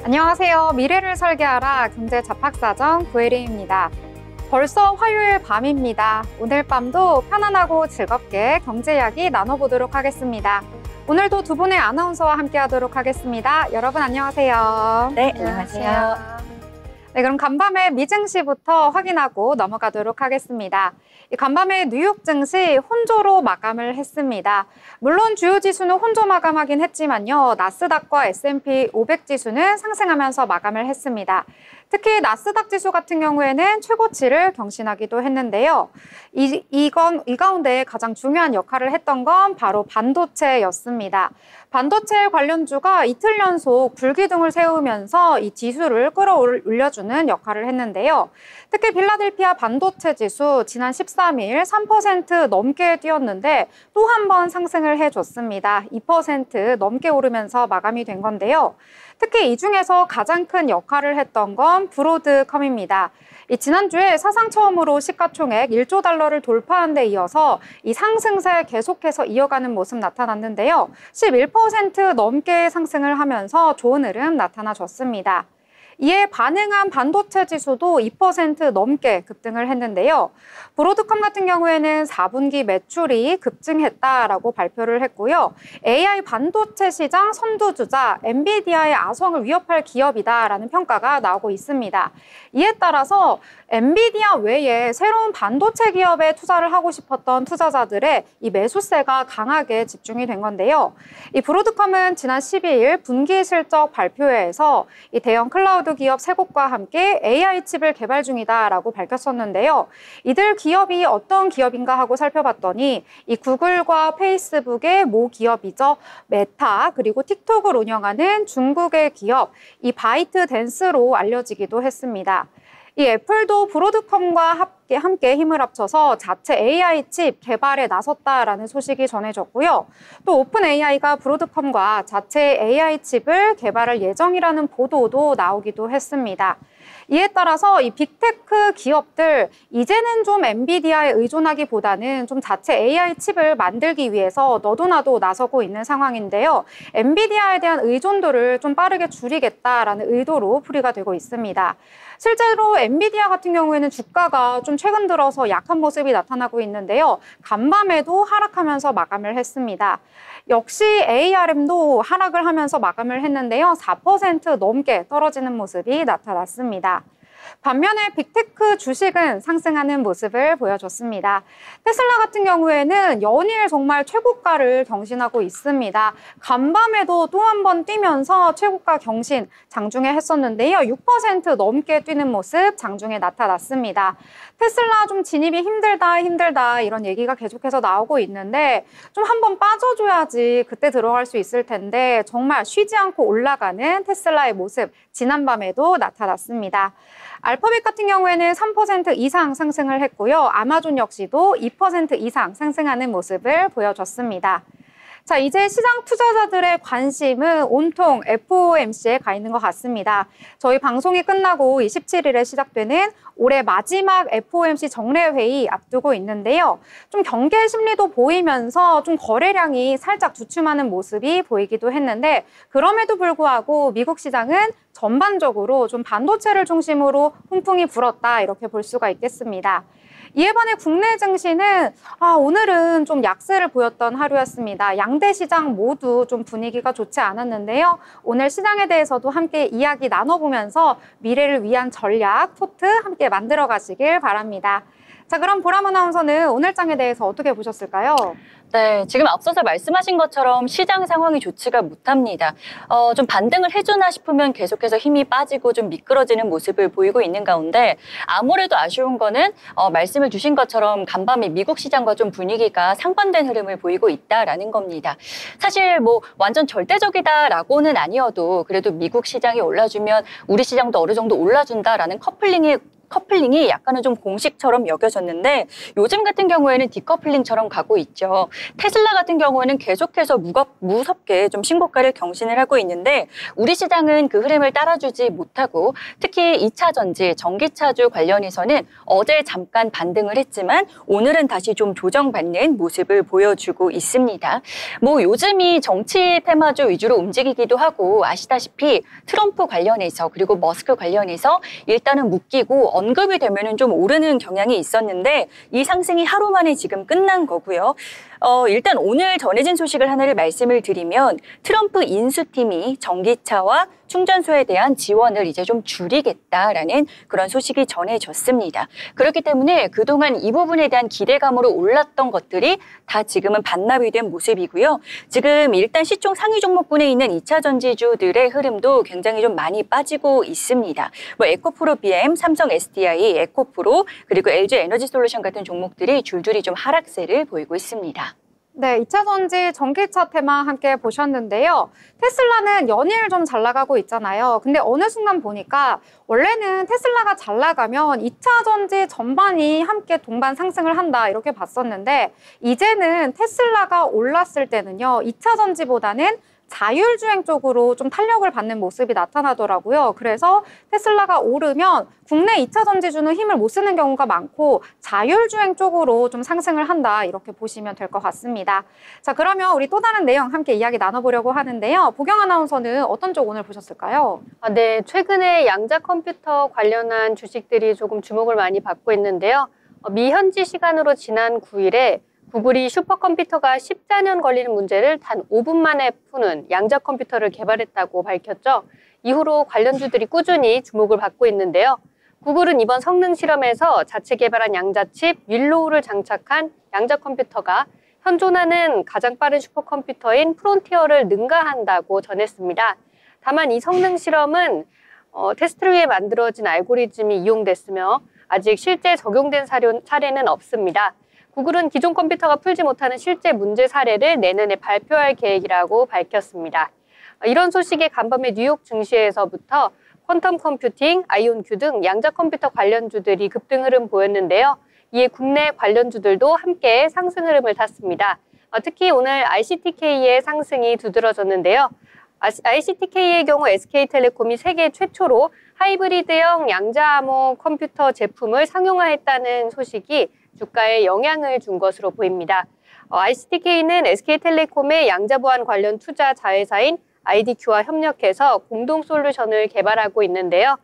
안녕하세요. 미래를 설계하라 경제잡학사정 구혜리입니다. 벌써 화요일 밤입니다. 오늘 밤도 편안하고 즐겁게 경제 이야기 나눠보도록 하겠습니다. 오늘도 두 분의 아나운서와 함께하도록 하겠습니다. 여러분 안녕하세요. 네, 안녕하세요. 네, 그럼 간밤의 미 증시부터 확인하고 넘어가도록 하겠습니다. 간밤의 뉴욕 증시 혼조로 마감을 했습니다. 물론 주요 지수는 혼조 마감하긴 했지만요. 나스닥과 S&P 500 지수는 상승하면서 마감을 했습니다. 특히 나스닥 지수 같은 경우에는 최고치를 경신하기도 했는데요. 이 가운데 가장 중요한 역할을 했던 건 바로 반도체였습니다. 반도체 관련주가 이틀 연속 불기둥을 세우면서 이 지수를 끌어올려주는 역할을 했는데요. 특히 필라델피아 반도체 지수 지난 13일 3% 넘게 뛰었는데 또 한 번 상승을 해줬습니다. 2% 넘게 오르면서 마감이 된 건데요. 특히 이 중에서 가장 큰 역할을 했던 건 브로드컴입니다. 지난주에 사상 처음으로 시가총액 1조 달러를 돌파한 데 이어서 이 상승세 계속해서 이어가는 모습 나타났는데요. 11% 넘게 상승을 하면서 좋은 흐름 나타나줬습니다. 이에 반응한 반도체 지수도 2% 넘게 급등을 했는데요. 브로드컴 같은 경우에는 4분기 매출이 급증했다라고 발표를 했고요. AI 반도체 시장 선두주자 엔비디아의 아성을 위협할 기업이다라는 평가가 나오고 있습니다. 이에 따라서 엔비디아 외에 새로운 반도체 기업에 투자를 하고 싶었던 투자자들의 이 매수세가 강하게 집중이 된 건데요. 이 브로드컴은 지난 12일 분기 실적 발표회에서 이 대형 클라우드 기업 3곳과 함께 AI 칩을 개발 중이다라고 밝혔었는데요. 이들 기업이 어떤 기업인가 하고 살펴봤더니 이 구글과 페이스북의 모 기업이죠. 메타 그리고 틱톡을 운영하는 중국의 기업 이 바이트댄스로 알려지기도 했습니다. 이 애플도 브로드컴과 함께 힘을 합쳐서 자체 AI 칩 개발에 나섰다라는 소식이 전해졌고요. 또 오픈 AI가 브로드컴과 자체 AI 칩을 개발할 예정이라는 보도도 나오기도 했습니다. 이에 따라서 이 빅테크 기업들 이제는 좀 엔비디아에 의존하기보다는 좀 자체 AI 칩을 만들기 위해서 너도나도 나서고 있는 상황인데요. 엔비디아에 대한 의존도를 좀 빠르게 줄이겠다라는 의도로 풀이가 되고 있습니다. 실제로 엔비디아 같은 경우에는 주가가 좀 최근 들어서 약한 모습이 나타나고 있는데요. 간밤에도 하락하면서 마감을 했습니다. 역시 ARM도 하락을 하면서 마감을 했는데요. 4% 넘게 떨어지는 모습이 나타났습니다. 반면에 빅테크 주식은 상승하는 모습을 보여줬습니다. 테슬라 같은 경우에는 연일 정말 최고가를 경신하고 있습니다. 간밤에도 또 한 번 뛰면서 최고가 경신 장중에 했었는데요. 6% 넘게 뛰는 모습 장중에 나타났습니다. 테슬라 좀 진입이 힘들다 이런 얘기가 계속해서 나오고 있는데 좀 한번 빠져줘야지 그때 들어갈 수 있을 텐데 정말 쉬지 않고 올라가는 테슬라의 모습 지난밤에도 나타났습니다. 알파벳 같은 경우에는 3% 이상 상승을 했고요. 아마존 역시도 2% 이상 상승하는 모습을 보여줬습니다. 자, 이제 시장 투자자들의 관심은 온통 FOMC에 가 있는 것 같습니다. 저희 방송이 끝나고 27일에 시작되는 올해 마지막 FOMC 정례회의 앞두고 있는데요. 좀 경계 심리도 보이면서 좀 거래량이 살짝 주춤하는 모습이 보이기도 했는데 그럼에도 불구하고 미국 시장은 전반적으로 좀 반도체를 중심으로 훈풍이 불었다 이렇게 볼 수가 있겠습니다. 이에 반해 국내 증시는 오늘은 좀 약세를 보였던 하루였습니다. 양대 시장 모두 좀 분위기가 좋지 않았는데요. 오늘 시장에 대해서도 함께 이야기 나눠보면서 미래를 위한 전략, 포트 함께 만들어 가시길 바랍니다. 자, 그럼 보람 아나운서는 오늘 장에 대해서 어떻게 보셨을까요? 네, 지금 앞서서 말씀하신 것처럼 시장 상황이 좋지가 못합니다. 좀 반등을 해주나 싶으면 계속해서 힘이 빠지고 좀 미끄러지는 모습을 보이고 있는 가운데 아무래도 아쉬운 거는 말씀을 주신 것처럼 간밤에 미국 시장과 좀 분위기가 상반된 흐름을 보이고 있다라는 겁니다. 사실 뭐 완전 절대적이다라고는 아니어도 그래도 미국 시장이 올라주면 우리 시장도 어느 정도 올라준다라는 커플링이 커플링이 약간은 좀 공식처럼 여겨졌는데 요즘 같은 경우에는 디커플링처럼 가고 있죠. 테슬라 같은 경우에는 계속해서 무섭게 좀 신고가를 경신을 하고 있는데 우리 시장은 그 흐름을 따라주지 못하고 특히 2차 전지, 전기차주 관련해서는 어제 잠깐 반등을 했지만 오늘은 다시 좀 조정받는 모습을 보여주고 있습니다. 뭐 요즘이 정치 테마주 위주로 움직이기도 하고 아시다시피 트럼프 관련해서 그리고 머스크 관련해서 일단은 묶이고 언급이 되면은 좀 오르는 경향이 있었는데 이 상승이 하루 만에 지금 끝난 거고요. 일단 오늘 전해진 소식을 하나를 말씀을 드리면 트럼프 인수팀이 전기차와 충전소에 대한 지원을 이제 좀 줄이겠다라는 그런 소식이 전해졌습니다. 그렇기 때문에 그동안 이 부분에 대한 기대감으로 올랐던 것들이 다 지금은 반납이 된 모습이고요. 지금 일단 시총 상위 종목군에 있는 2차 전지주들의 흐름도 굉장히 좀 많이 빠지고 있습니다. 뭐 에코프로 BM, 삼성 SDI, 에코프로 그리고 LG 에너지솔루션 같은 종목들이 줄줄이 좀 하락세를 보이고 있습니다. 네, 2차 전지 전기차 테마 함께 보셨는데요. 테슬라는 연일 좀 잘 나가고 있잖아요. 근데 어느 순간 보니까 원래는 테슬라가 잘 나가면 2차 전지 전반이 함께 동반 상승을 한다 이렇게 봤었는데 이제는 테슬라가 올랐을 때는요. 2차 전지보다는 자율주행 쪽으로 좀 탄력을 받는 모습이 나타나더라고요. 그래서 테슬라가 오르면 국내 2차 전지주는 힘을 못 쓰는 경우가 많고 자율주행 쪽으로 좀 상승을 한다 이렇게 보시면 될 것 같습니다. 자, 그러면 우리 또 다른 내용 함께 이야기 나눠보려고 하는데요. 보경 아나운서는 어떤 쪽 오늘 보셨을까요? 네, 최근에 양자 컴퓨터 관련한 주식들이 조금 주목을 많이 받고 있는데요. 미 현지 시간으로 지난 9일에 구글이 슈퍼컴퓨터가 14년 걸리는 문제를 단 5분 만에 푸는 양자 컴퓨터를 개발했다고 밝혔죠. 이후로 관련주들이 꾸준히 주목을 받고 있는데요. 구글은 이번 성능 실험에서 자체 개발한 양자칩 윌로우를 장착한 양자 컴퓨터가 현존하는 가장 빠른 슈퍼컴퓨터인 프론티어를 능가한다고 전했습니다. 다만 이 성능 실험은 테스트를 위해 만들어진 알고리즘이 이용됐으며 아직 실제 적용된 사례는 없습니다. 구글은 기존 컴퓨터가 풀지 못하는 실제 문제 사례를 내년에 발표할 계획이라고 밝혔습니다. 이런 소식에 간밤에 뉴욕 증시에서부터 퀀텀 컴퓨팅, 아이온큐 등 양자 컴퓨터 관련주들이 급등 흐름 보였는데요. 이에 국내 관련주들도 함께 상승 흐름을 탔습니다. 특히 오늘 ICTK의 상승이 두드러졌는데요. ICTK의 경우 SK텔레콤이 세계 최초로 하이브리드형 양자암호 컴퓨터 제품을 상용화했다는 소식이 주가에 영향을 준 것으로 보입니다. ICTK는 SK텔레콤의 양자보안 관련 투자 자회사인 IDQ와 협력해서 공동 솔루션을 개발하고 있는데요.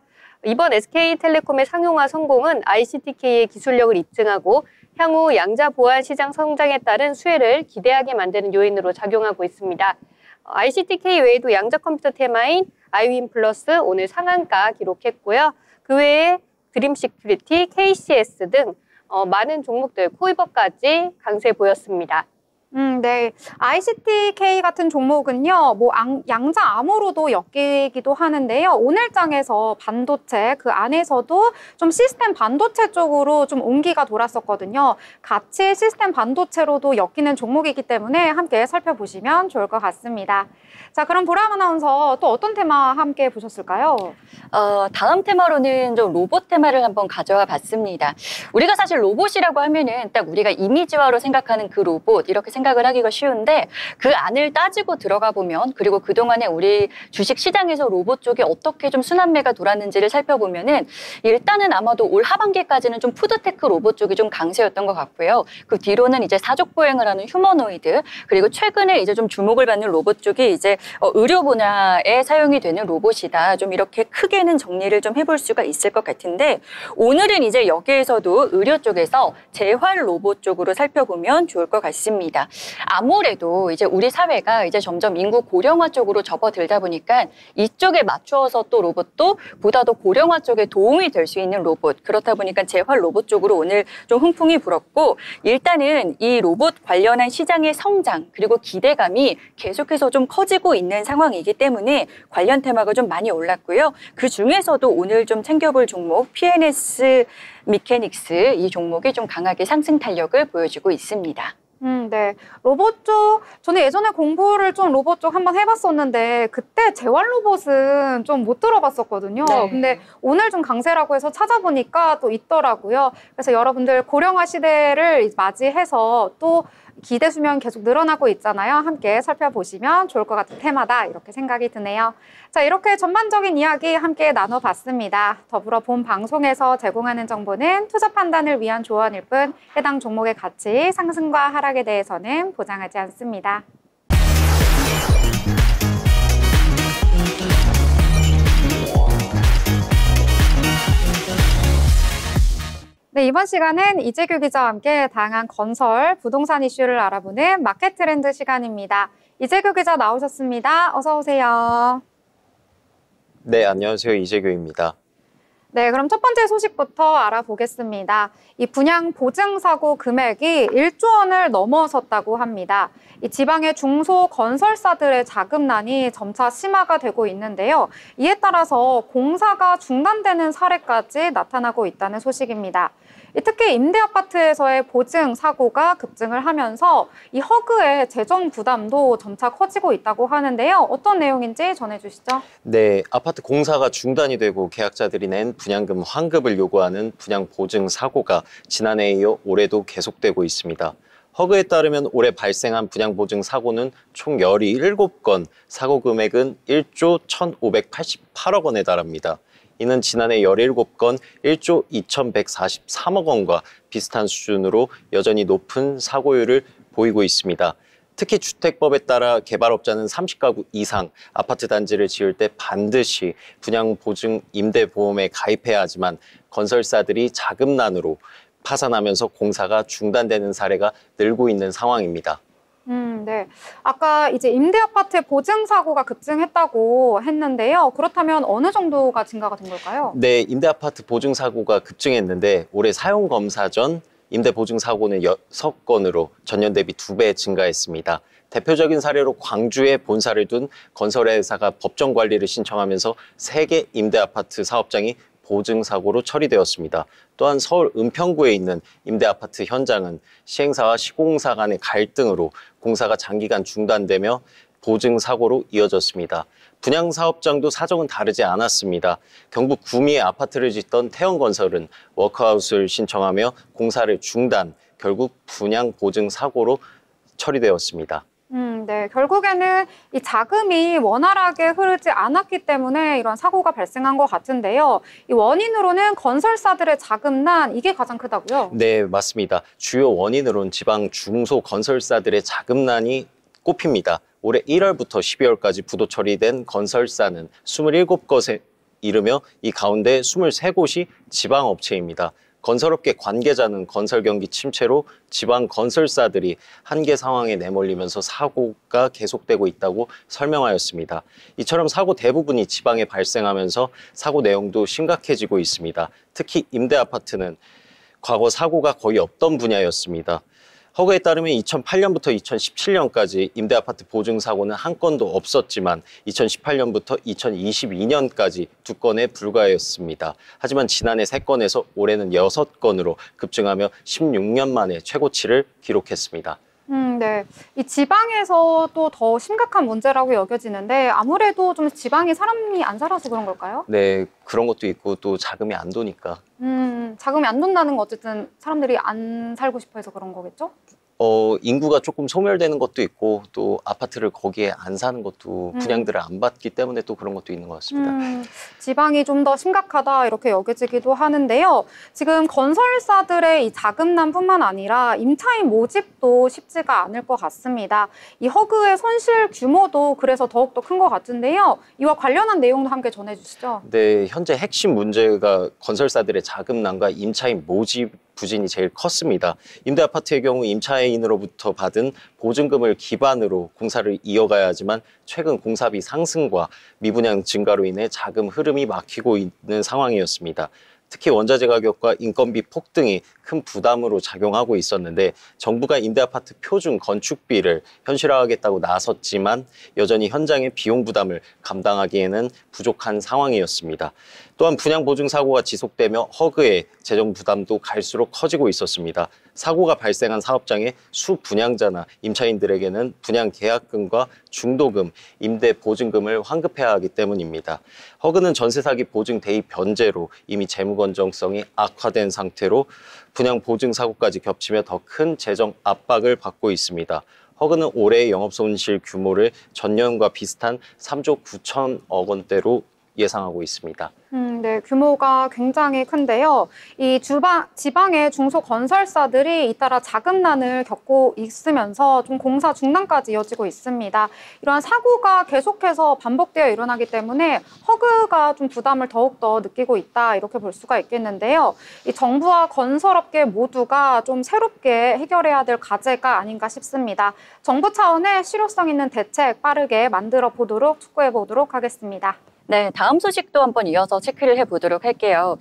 이번 SK텔레콤의 상용화 성공은 ICTK의 기술력을 입증하고 향후 양자보안 시장 성장에 따른 수혜를 기대하게 만드는 요인으로 작용하고 있습니다. ICTK 외에도 양자 컴퓨터 테마인 아이윈 플러스 오늘 상한가 기록했고요. 그 외에 드림 시큐리티, KCS 등 많은 종목들, 코이버까지 강세 보였습니다. 네. ICTK 같은 종목은요, 양자 암호로도 엮이기도 하는데요. 오늘 장에서 반도체, 그 안에서도 좀 시스템 반도체 쪽으로 좀 온기가 돌았었거든요. 같이 시스템 반도체로도 엮이는 종목이기 때문에 함께 살펴보시면 좋을 것 같습니다. 자, 그럼 보람 아나운서 또 어떤 테마 함께 보셨을까요? 다음 테마로는 좀 로봇 테마를 한번 가져와 봤습니다. 우리가 사실 로봇이라고 하면은 딱 우리가 이미지화로 생각하는 그 로봇 이렇게 생각을 하기가 쉬운데 그 안을 따지고 들어가 보면 그리고 그동안에 우리 주식 시장에서 로봇 쪽이 어떻게 좀 순환매가 돌았는지를 살펴보면은 일단은 아마도 올 하반기까지는 좀 푸드테크 로봇 쪽이 좀 강세였던 것 같고요. 그 뒤로는 이제 사족 보행을 하는 휴머노이드 그리고 최근에 이제 좀 주목을 받는 로봇 쪽이 이제 의료 분야에 사용이 되는 로봇이다. 좀 이렇게 크게는 정리를 좀 해볼 수가 있을 것 같은데 오늘은 이제 여기에서도 의료 쪽에서 재활 로봇 쪽으로 살펴보면 좋을 것 같습니다. 아무래도 이제 우리 사회가 이제 점점 인구 고령화 쪽으로 접어들다 보니까 이쪽에 맞추어서 또 로봇도 보다 더 고령화 쪽에 도움이 될 수 있는 로봇 그렇다 보니까 재활 로봇 쪽으로 오늘 좀 훈풍이 불었고 일단은 이 로봇 관련한 시장의 성장 그리고 기대감이 계속해서 좀 커지고 있는 상황이기 때문에 관련 테마가 좀 많이 올랐고요. 그 중에서도 오늘 좀 챙겨볼 종목 PNS 미케닉스 이 종목이 좀 강하게 상승 탄력을 보여주고 있습니다. 네. 로봇 쪽, 저는 예전에 공부를 좀 로봇 쪽 한번 해봤었는데, 그때 재활 로봇은 좀 못 들어봤었거든요. 네. 근데 오늘 좀 강세라고 해서 찾아보니까 또 있더라고요. 그래서 여러분들 고령화 시대를 맞이해서 또 기대 수명 계속 늘어나고 있잖아요. 함께 살펴보시면 좋을 것 같은 테마다 이렇게 생각이 드네요. 자, 이렇게 전반적인 이야기 함께 나눠봤습니다. 더불어 본 방송에서 제공하는 정보는 투자 판단을 위한 조언일 뿐 해당 종목의 가치, 상승과 하락에 대해서는 보장하지 않습니다. 네, 이번 시간은 이재규 기자와 함께 다양한 건설, 부동산 이슈를 알아보는 마켓 트렌드 시간입니다. 이재규 기자 나오셨습니다. 어서 오세요. 네, 안녕하세요. 이재규입니다. 네, 그럼 첫 번째 소식부터 알아보겠습니다. 이 분양 보증 사고 금액이 1조 원을 넘어섰다고 합니다. 이 지방의 중소 건설사들의 자금난이 점차 심화가 되고 있는데요. 이에 따라서 공사가 중단되는 사례까지 나타나고 있다는 소식입니다. 특히 임대아파트에서의 보증 사고가 급증을 하면서 이 허그의 재정 부담도 점차 커지고 있다고 하는데요. 어떤 내용인지 전해주시죠. 네, 아파트 공사가 중단이 되고 계약자들이 낸 분양금 환급을 요구하는 분양 보증 사고가 지난해에 이어 올해도 계속되고 있습니다. 허그에 따르면 올해 발생한 분양 보증 사고는 총 17건, 사고 금액은 1조 1,588억 원에 달합니다. 이는 지난해 17건 1조 2,143억 원과 비슷한 수준으로 여전히 높은 사고율을 보이고 있습니다. 특히 주택법에 따라 개발업자는 30가구 이상 아파트 단지를 지을 때 반드시 분양보증 임대보험에 가입해야 하지만 건설사들이 자금난으로 파산하면서 공사가 중단되는 사례가 늘고 있는 상황입니다. 네. 아까 이제 임대아파트의 보증 사고가 급증했다고 했는데요. 그렇다면 어느 정도가 증가가 된 걸까요? 네, 임대아파트 보증 사고가 급증했는데 올해 사용 검사 전 임대 보증 사고는 6건으로 전년 대비 2배 증가했습니다. 대표적인 사례로 광주에 본사를 둔 건설회사가 법정 관리를 신청하면서 3개 임대아파트 사업장이 보증사고로 처리되었습니다. 또한 서울 은평구에 있는 임대아파트 현장은 시행사와 시공사 간의 갈등으로 공사가 장기간 중단되며 보증사고로 이어졌습니다. 분양사업장도 사정은 다르지 않았습니다. 경북 구미에 아파트를 짓던 태영건설은 워크아웃을 신청하며 공사를 중단, 결국 분양보증사고로 처리되었습니다. 네. 결국에는 이 자금이 원활하게 흐르지 않았기 때문에 이런 사고가 발생한 것 같은데요. 이 원인으로는 건설사들의 자금난, 이게 가장 크다고요? 네, 맞습니다. 주요 원인으로는 지방 중소 건설사들의 자금난이 꼽힙니다. 올해 1월부터 12월까지 부도 처리된 건설사는 27곳에 이르며 이 가운데 23곳이 지방업체입니다. 건설업계 관계자는 건설 경기 침체로 지방 건설사들이 한계 상황에 내몰리면서 사고가 계속되고 있다고 설명하였습니다. 이처럼 사고 대부분이 지방에 발생하면서 사고 내용도 심각해지고 있습니다. 특히 임대아파트는 과거 사고가 거의 없던 분야였습니다. 허그에 따르면 2008년부터 2017년까지 임대아파트 보증사고는 한 건도 없었지만 2018년부터 2022년까지 2건에 불과했습니다. 하지만 지난해 3건에서 올해는 6건으로 급증하며 16년 만에 최고치를 기록했습니다. 네. 이 지방에서 또 더 심각한 문제라고 여겨지는데 아무래도 좀 지방에 사람이 안 살아서 그런 걸까요? 네, 그런 것도 있고 또 자금이 안 도니까. 자금이 안 돈다는 건 어쨌든 사람들이 안 살고 싶어 해서 그런 거겠죠? 인구가 조금 소멸되는 것도 있고 또 아파트를 거기에 안 사는 것도 분양들을 안 받기 때문에 또 그런 것도 있는 것 같습니다. 지방이 좀 더 심각하다 이렇게 여겨지기도 하는데요. 지금 건설사들의 이 자금난뿐만 아니라 임차인 모집도 쉽지가 않을 것 같습니다. 이 허그의 손실 규모도 그래서 더욱더 큰 것 같은데요. 이와 관련한 내용도 함께 전해주시죠. 네, 현재 핵심 문제가 건설사들의 자금난과 임차인 모집 부진이 제일 컸습니다. 임대아파트의 경우 임차인으로부터 받은 보증금을 기반으로 공사를 이어가야 하지만 최근 공사비 상승과 미분양 증가로 인해 자금 흐름이 막히고 있는 상황이었습니다. 특히 원자재 가격과 인건비 폭등이 큰 부담으로 작용하고 있었는데 정부가 임대아파트 표준 건축비를 현실화하겠다고 나섰지만 여전히 현장의 비용 부담을 감당하기에는 부족한 상황이었습니다. 또한 분양 보증 사고가 지속되며 허그의 재정 부담도 갈수록 커지고 있었습니다. 사고가 발생한 사업장의 수분양자나 임차인들에게는 분양 계약금과 중도금, 임대 보증금을 환급해야 하기 때문입니다. 허그는 전세 사기 보증 대입 변제로 이미 재무 건전성이 악화된 상태로 분양 보증 사고까지 겹치며 더 큰 재정 압박을 받고 있습니다. 허그는 올해의 영업손실 규모를 전년과 비슷한 3조 9천억 원대로 예상하고 있습니다. 네, 규모가 굉장히 큰데요. 이 지방의 중소건설사들이 잇따라 자금난을 겪고 있으면서 좀 공사 중단까지 이어지고 있습니다. 이러한 사고가 계속해서 반복되어 일어나기 때문에 허그가 좀 부담을 더욱더 느끼고 있다, 이렇게 볼 수가 있겠는데요. 이 정부와 건설업계 모두가 좀 새롭게 해결해야 될 과제가 아닌가 싶습니다. 정부 차원의 실효성 있는 대책 빠르게 만들어 보도록 촉구해 보도록 하겠습니다. 네, 다음 소식도 한번 이어서 체크를 해보도록 할게요.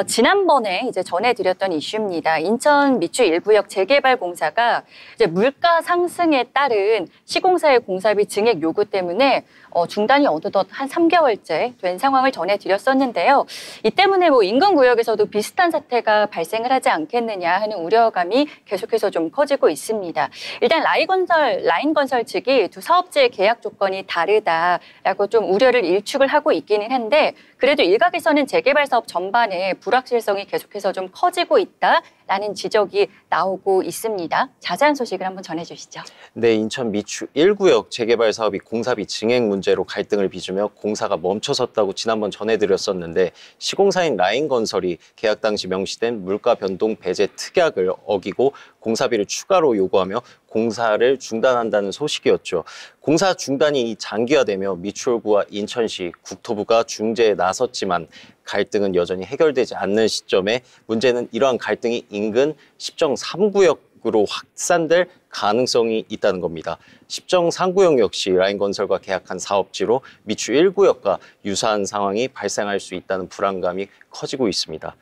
지난번에 이제 전해드렸던 이슈입니다. 인천 미추 1구역 재개발 공사가 이제 물가 상승에 따른 시공사의 공사비 증액 요구 때문에 중단이 어느덧 한 3개월째 된 상황을 전해드렸었는데요. 이 때문에 뭐 인근 구역에서도 비슷한 사태가 발생을 하지 않겠느냐 하는 우려감이 계속해서 좀 커지고 있습니다. 일단 라인 건설 측이 두 사업체의 계약 조건이 다르다라고 좀 우려를 일축을 하고 있기는 한데, 그래도 일각에서는 재개발 사업 전반에 불확실성이 계속해서 좀 커지고 있다라는 지적이 나오고 있습니다. 자세한 소식을 한번 전해주시죠. 네, 인천 미추 1구역 재개발 사업이 공사비 증액 문제로 갈등을 빚으며 공사가 멈춰섰다고 지난번 전해드렸었는데, 시공사인 라인건설이 계약 당시 명시된 물가 변동 배제 특약을 어기고 공사비를 추가로 요구하며 공사를 중단한다는 소식이었죠. 공사 중단이 장기화되며 미추홀구와 인천시, 국토부가 중재에 나섰지만 갈등은 여전히 해결되지 않는 시점에 문제는 이러한 갈등이 인근 10정 3구역으로 확산될 가능성이 있다는 겁니다. 10정 3구역 역시 라인건설과 계약한 사업지로 미추 1구역과 유사한 상황이 발생할 수 있다는 불안감이 커지고 있습니다.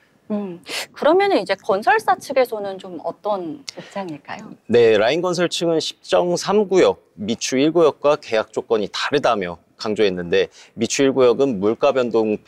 그러면은 이제 건설사 측에서는 좀 어떤 입장일까요? 네, 라인건설 측은 10정 3구역, 미추 1구역과 계약 조건이 다르다며 강조했는데, 미추 1구역은 물가 변동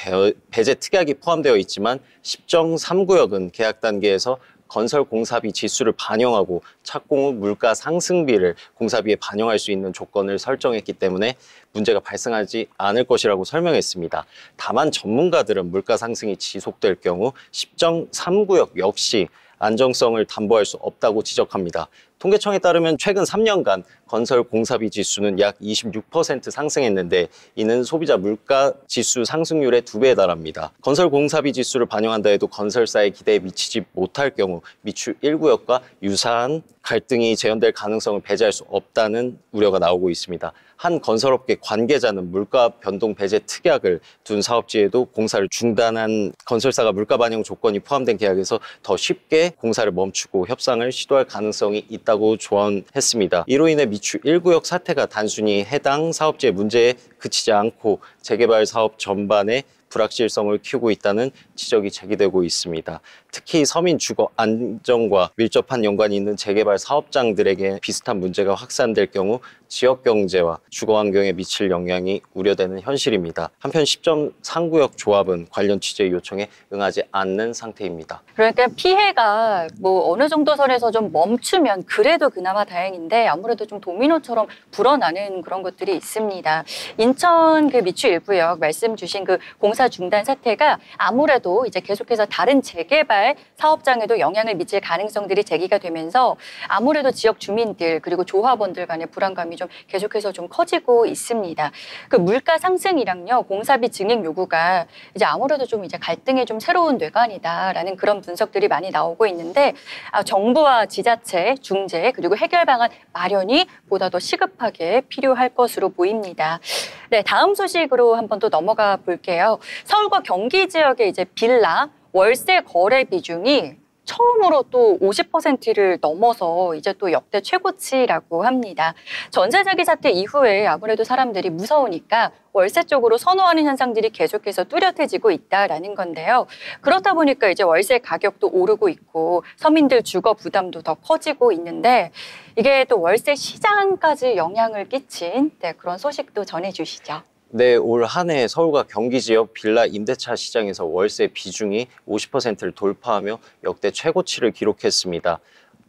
배제 특약이 포함되어 있지만 10정 3구역은 계약 단계에서 건설 공사비 지수를 반영하고 착공 후 물가 상승비를 공사비에 반영할 수 있는 조건을 설정했기 때문에 문제가 발생하지 않을 것이라고 설명했습니다. 다만 전문가들은 물가 상승이 지속될 경우 10정 3구역 역시 안정성을 담보할 수 없다고 지적합니다. 통계청에 따르면 최근 3년간 건설 공사비 지수는 약 26% 상승했는데, 이는 소비자 물가 지수 상승률의 2배에 달합니다. 건설 공사비 지수를 반영한다 해도 건설사의 기대에 미치지 못할 경우 미추 1구역과 유사한 갈등이 재현될 가능성을 배제할 수 없다는 우려가 나오고 있습니다. 한 건설업계 관계자는 물가 변동 배제 특약을 둔 사업지에도 공사를 중단한 건설사가 물가 반영 조건이 포함된 계약에서 더 쉽게 공사를 멈추고 협상을 시도할 가능성이 있다고 조언했습니다. 이로 인해 미추 1구역 사태가 단순히 해당 사업지의 문제에 그치지 않고 재개발 사업 전반에 불확실성을 키우고 있다는 지적이 제기되고 있습니다. 특히 서민 주거 안정과 밀접한 연관이 있는 재개발 사업장들에게 비슷한 문제가 확산될 경우 지역 경제와 주거 환경에 미칠 영향이 우려되는 현실입니다. 한편 10정 3구역 조합은 관련 취재 요청에 응하지 않는 상태입니다. 그러니까 피해가 뭐 어느 정도 선에서 좀 멈추면 그래도 그나마 다행인데, 아무래도 좀 도미노처럼 불어나는 그런 것들이 있습니다. 인천 그 미추 1구역 말씀 주신 그 공사 중단 사태가 아무래도 이제 계속해서 다른 재개발 사업장에도 영향을 미칠 가능성들이 제기가 되면서 아무래도 지역 주민들 그리고 조합원들 간의 불안감이 좀 계속해서 좀 커지고 있습니다. 그 물가 상승이랑요, 공사비 증액 요구가 이제 아무래도 좀 이제 갈등의 좀 새로운 뇌관이다라는 그런 분석들이 많이 나오고 있는데, 정부와 지자체, 중재 그리고 해결 방안 마련이 보다 더 시급하게 필요할 것으로 보입니다. 네, 다음 소식으로 한번 또 넘어가 볼게요. 서울과 경기 지역의 이제 빌라 월세 거래 비중이 처음으로 또 50%를 넘어서 이제 또 역대 최고치라고 합니다. 전세자기 사태 이후에 아무래도 사람들이 무서우니까 월세 쪽으로 선호하는 현상들이 계속해서 뚜렷해지고 있다라는 건데요. 그렇다 보니까 이제 월세 가격도 오르고 있고 서민들 주거 부담도 더 커지고 있는데, 이게 또 월세 시장까지 영향을 끼친 그런 소식도 전해주시죠. 네, 올 한 해 서울과 경기 지역 빌라 임대차 시장에서 월세 비중이 50%를 돌파하며 역대 최고치를 기록했습니다.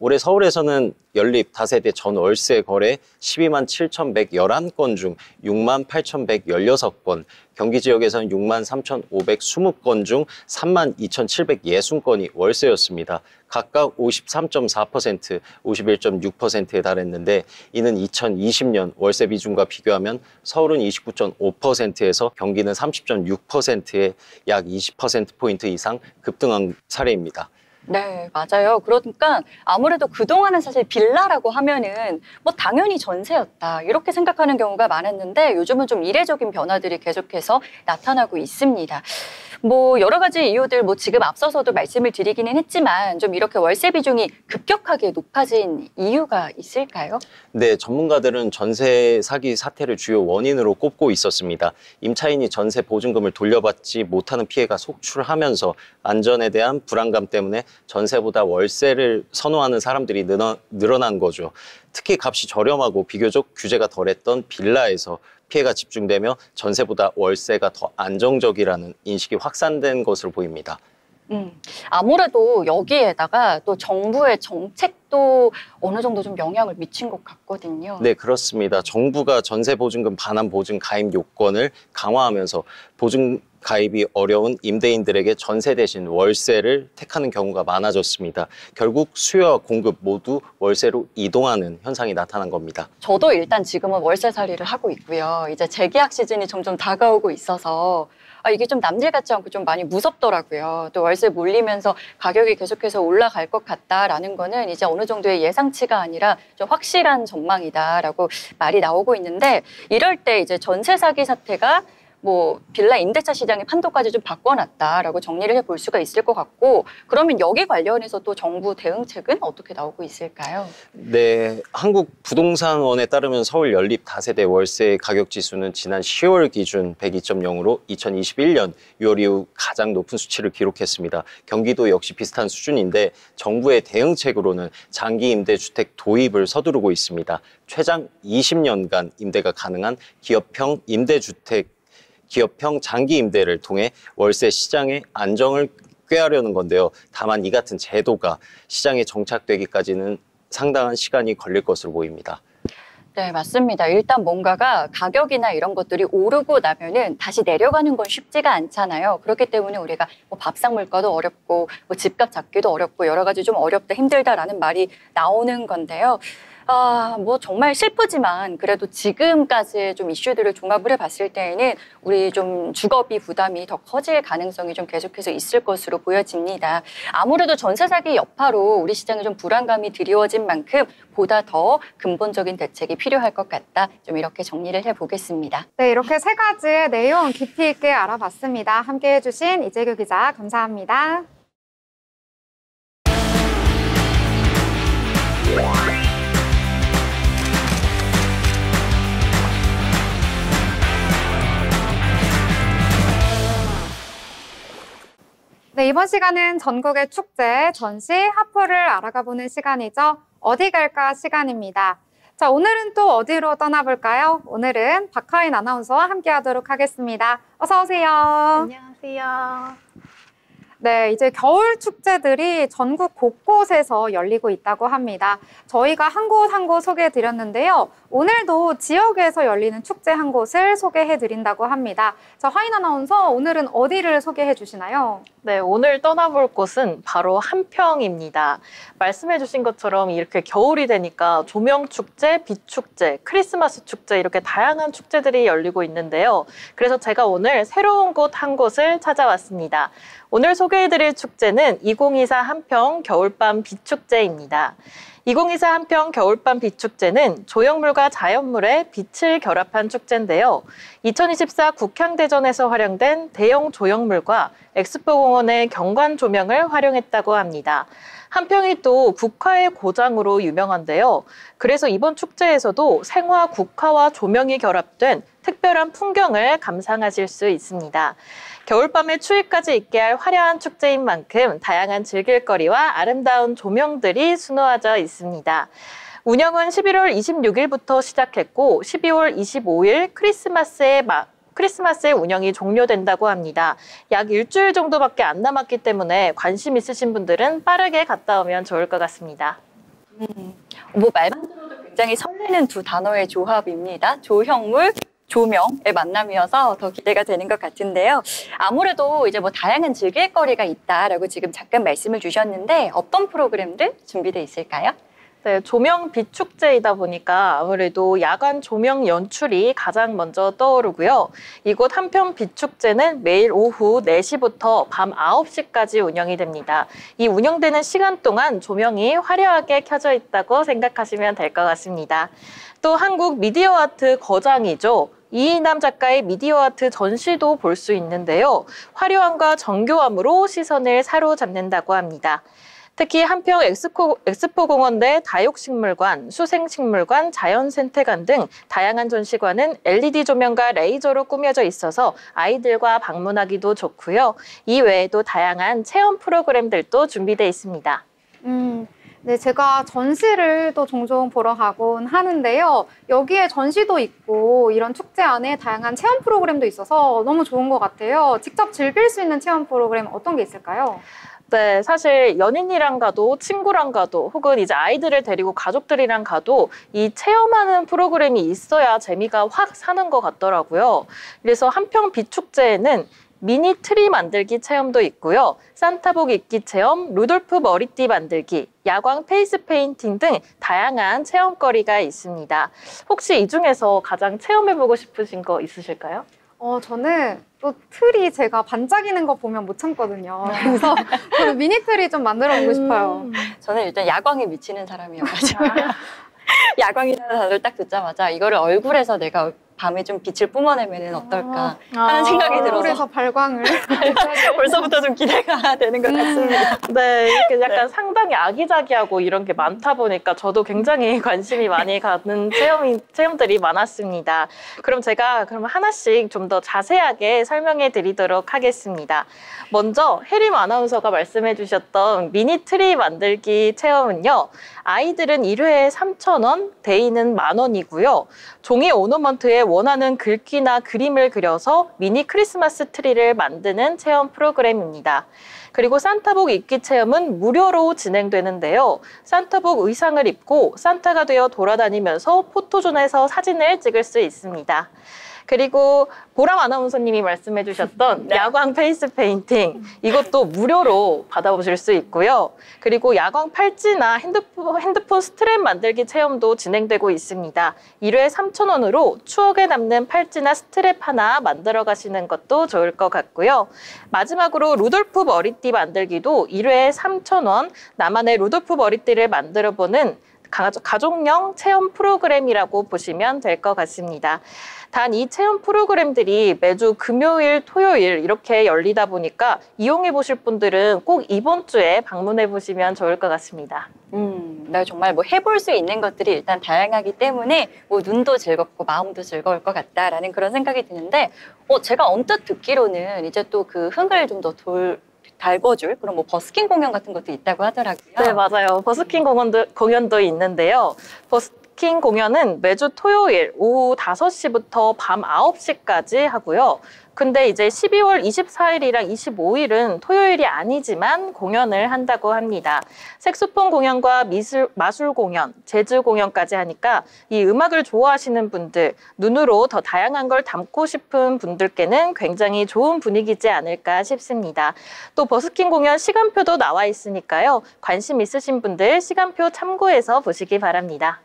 올해 서울에서는 연립 다세대 전월세 거래 12만 7,111건 중 6만 8,116건, 경기 지역에서는 6만 3,520건 중 3만 2,760건이 월세였습니다. 각각 53.4%, 51.6%에 달했는데 이는 2020년 월세 비중과 비교하면 서울은 29.5%에서 경기는 30.6%에 약 20%포인트 이상 급등한 사례입니다. 네, 맞아요. 그러니까 아무래도 그동안은 사실 빌라라고 하면은 뭐 당연히 전세였다 이렇게 생각하는 경우가 많았는데 요즘은 좀 이례적인 변화들이 계속해서 나타나고 있습니다. 뭐 여러 가지 이유들 뭐 지금 앞서서도 말씀을 드리기는 했지만 좀 이렇게 월세 비중이 급격하게 높아진 이유가 있을까요? 네, 전문가들은 전세 사기 사태를 주요 원인으로 꼽고 있었습니다. 임차인이 전세 보증금을 돌려받지 못하는 피해가 속출하면서 안전에 대한 불안감 때문에 전세보다 월세를 선호하는 사람들이 늘어난 거죠. 특히 값이 저렴하고 비교적 규제가 덜했던 빌라에서 피해가 집중되며 전세보다 월세가 더 안정적이라는 인식이 확산된 것으로 보입니다. 아무래도 여기에다가 또 정부의 정책도 어느 정도 좀 영향을 미친 것 같거든요. 네, 그렇습니다. 정부가 전세 보증금 반환 보증 가입 요건을 강화하면서 보증 가입이 어려운 임대인들에게 전세 대신 월세를 택하는 경우가 많아졌습니다. 결국 수요와 공급 모두 월세로 이동하는 현상이 나타난 겁니다. 저도 일단 지금은 월세살이를 하고 있고요. 이제 재계약 시즌이 점점 다가오고 있어서 이게 좀 남들 같지 않고 좀 많이 무섭더라고요. 또 월세 몰리면서 가격이 계속해서 올라갈 것 같다라는 거는 이제 어느 정도의 예상치가 아니라 좀 확실한 전망이다라고 말이 나오고 있는데 이럴 때 이제 전세 사기 사태가 뭐 빌라 임대차 시장의 판도까지 좀 바꿔놨다라고 정리를 해볼 수가 있을 것 같고 그러면 여기 관련해서 또 정부 대응책은 어떻게 나오고 있을까요? 네, 한국부동산원에 따르면 서울 연립 다세대 월세 가격 지수는 지난 10월 기준 102.0으로 2021년 6월 이후 가장 높은 수치를 기록했습니다. 경기도 역시 비슷한 수준인데 정부의 대응책으로는 장기 임대주택 도입을 서두르고 있습니다. 최장 20년간 임대가 가능한 기업형 장기 임대를 통해 월세 시장의 안정을 꾀하려는 건데요. 다만 이 같은 제도가 시장에 정착되기까지는 상당한 시간이 걸릴 것으로 보입니다. 네, 맞습니다. 일단 뭔가가 가격이나 이런 것들이 오르고 나면은 다시 내려가는 건 쉽지가 않잖아요. 그렇기 때문에 우리가 뭐 밥상 물가도 어렵고 뭐 집값 잡기도 어렵고 여러 가지 좀 어렵다 힘들다라는 말이 나오는 건데요. 뭐 정말 슬프지만 그래도 지금까지의 좀 이슈들을 종합을 해봤을 때에는 우리 좀 주거비 부담이 더 커질 가능성이 좀 계속해서 있을 것으로 보여집니다. 아무래도 전세 사기 여파로 우리 시장에 좀 불안감이 드리워진 만큼 보다 더 근본적인 대책이 필요할 것 같다. 좀 이렇게 정리를 해보겠습니다. 네, 이렇게 세 가지의 내용 깊이 있게 알아봤습니다. 함께해 주신 이재규 기자 감사합니다. 네, 이번 시간은 전국의 축제, 전시, 하프를 알아가보는 시간이죠. 어디 갈까 시간입니다. 자, 오늘은 또 어디로 떠나볼까요? 오늘은 박하인 아나운서와 함께하도록 하겠습니다. 어서 오세요. 안녕하세요. 네, 이제 겨울 축제들이 전국 곳곳에서 열리고 있다고 합니다. 저희가 한 곳 한 곳 소개해드렸는데요. 오늘도 지역에서 열리는 축제 한 곳을 소개해드린다고 합니다. 자, 하인 아나운서, 오늘은 어디를 소개해 주시나요? 네, 오늘 떠나볼 곳은 바로 한평입니다. 말씀해 주신 것처럼 이렇게 겨울이 되니까 조명축제, 빛축제, 크리스마스 축제 이렇게 다양한 축제들이 열리고 있는데요. 그래서 제가 오늘 새로운 곳 한 곳을 찾아왔습니다. 오늘 소개해드릴 축제는 2024 한평 겨울밤 빛축제입니다. 2024 한평 겨울밤 빛축제는 조형물과 자연물의 빛을 결합한 축제인데요. 2024 국향대전에서 활용된 대형 조형물과 엑스포공원의 경관 조명을 활용했다고 합니다. 한평이 또 국화의 고장으로 유명한데요. 그래서 이번 축제에서도 생화, 국화와 조명이 결합된 특별한 풍경을 감상하실 수 있습니다. 겨울밤에 추위까지 잊게 할 화려한 축제인 만큼 다양한 즐길거리와 아름다운 조명들이 수놓아져 있습니다. 운영은 11월 26일부터 시작했고 12월 25일 크리스마스에 운영이 종료된다고 합니다. 약 일주일 정도밖에 안 남았기 때문에 관심 있으신 분들은 빠르게 갔다 오면 좋을 것 같습니다. 뭐 말만 들어도 굉장히 설레는 두 단어의 조합입니다. 조형물, 조명의 만남이어서 더 기대가 되는 것 같은데요. 아무래도 이제 뭐 다양한 즐길거리가 있다라고 지금 잠깐 말씀을 주셨는데 어떤 프로그램들 준비돼 있을까요? 네, 조명 빛 축제이다 보니까 아무래도 야간 조명 연출이 가장 먼저 떠오르고요. 이곳 한평 빛 축제는 매일 오후 4시부터 밤 9시까지 운영이 됩니다. 이 운영되는 시간 동안 조명이 화려하게 켜져 있다고 생각하시면 될 것 같습니다. 또 한국 미디어 아트 거장이죠. 이인남 작가의 미디어 아트 전시도 볼 수 있는데요. 화려함과 정교함으로 시선을 사로잡는다고 합니다. 특히 한평 엑스포공원 내 다육식물관, 수생식물관, 자연생태관 등 다양한 전시관은 LED 조명과 레이저로 꾸며져 있어서 아이들과 방문하기도 좋고요. 이 외에도 다양한 체험 프로그램들도 준비되어 있습니다. 네, 제가 전시를 또 종종 보러 가곤 하는데요. 여기에 전시도 있고 이런 축제 안에 다양한 체험 프로그램도 있어서 너무 좋은 것 같아요. 직접 즐길 수 있는 체험 프로그램 어떤 게 있을까요? 네, 사실 연인이랑 가도 친구랑 가도 혹은 이제 아이들을 데리고 가족들이랑 가도 이 체험하는 프로그램이 있어야 재미가 확 사는 것 같더라고요. 그래서 한평 빛축제에는 미니 트리 만들기 체험도 있고요. 산타복 입기 체험, 루돌프 머리띠 만들기, 야광 페이스 페인팅 등 다양한 체험거리가 있습니다. 혹시 이 중에서 가장 체험해보고 싶으신 거 있으실까요? 저는 또 틀이 제가 반짝이는 거 보면 못 참거든요. 그래서 저는 미니 틀이 좀 만들어 보고 싶어요. 저는 일단 야광에 미치는 사람이어가지고 야광이라는 단어를 딱 듣자마자 이거를 얼굴에서 내가 밤에 좀 빛을 뿜어내면 어떨까 하는 생각이 들어서 얼굴에서 발광을 벌써부터 좀 기대가 되는 것 같습니다. 네, 이렇게 약간 상당히 아기자기하고 이런 게 많다 보니까 저도 굉장히 관심이 많이 가는 체험들이 많았습니다. 그럼 제가 하나씩 좀 더 자세하게 설명해 드리도록 하겠습니다. 먼저 혜림 아나운서가 말씀해 주셨던 미니 트리 만들기 체험은요. 아이들은 1회에 3,000원, 대인은 10,000원이고요. 종이 오너먼트에 원하는 글귀나 그림을 그려서 미니 크리스마스 트리를 만드는 체험 프로그램입니다. 그리고 산타복 입기 체험은 무료로 진행되는데요. 산타복 의상을 입고 산타가 되어 돌아다니면서 포토존에서 사진을 찍을 수 있습니다. 그리고 보람 아나운서님이 말씀해 주셨던 네. 야광 페이스 페인팅, 이것도 무료로 받아보실 수 있고요. 그리고 야광 팔찌나 핸드폰 스트랩 만들기 체험도 진행되고 있습니다. 1회 3,000원으로 추억에 남는 팔찌나 스트랩 하나 만들어 가시는 것도 좋을 것 같고요. 마지막으로 루돌프 머리띠 만들기도 1회에 3,000원, 나만의 루돌프 머리띠를 만들어보는 가족용 체험 프로그램이라고 보시면 될 것 같습니다. 단 이 체험 프로그램들이 매주 금요일, 토요일 이렇게 열리다 보니까 이용해 보실 분들은 꼭 이번 주에 방문해 보시면 좋을 것 같습니다. 나 정말 뭐 해볼 수 있는 것들이 일단 다양하기 때문에 뭐 눈도 즐겁고 마음도 즐거울 것 같다라는 그런 생각이 드는데 제가 언뜻 듣기로는 이제 또 그 흥을 좀 더 달궈줄 그런 뭐 버스킹 공연 같은 것도 있다고 하더라고요. 네, 맞아요. 버스킹 공연도 있는데요. 버스킹 공연은 매주 토요일 오후 5시부터 밤 9시까지 하고요. 근데 이제 12월 24일이랑 25일은 토요일이 아니지만 공연을 한다고 합니다. 색소폰 공연과 마술 공연, 재즈 공연까지 하니까 이 음악을 좋아하시는 분들, 눈으로 더 다양한 걸 담고 싶은 분들께는 굉장히 좋은 분위기지 않을까 싶습니다. 또 버스킹 공연 시간표도 나와 있으니까요. 관심 있으신 분들 시간표 참고해서 보시기 바랍니다.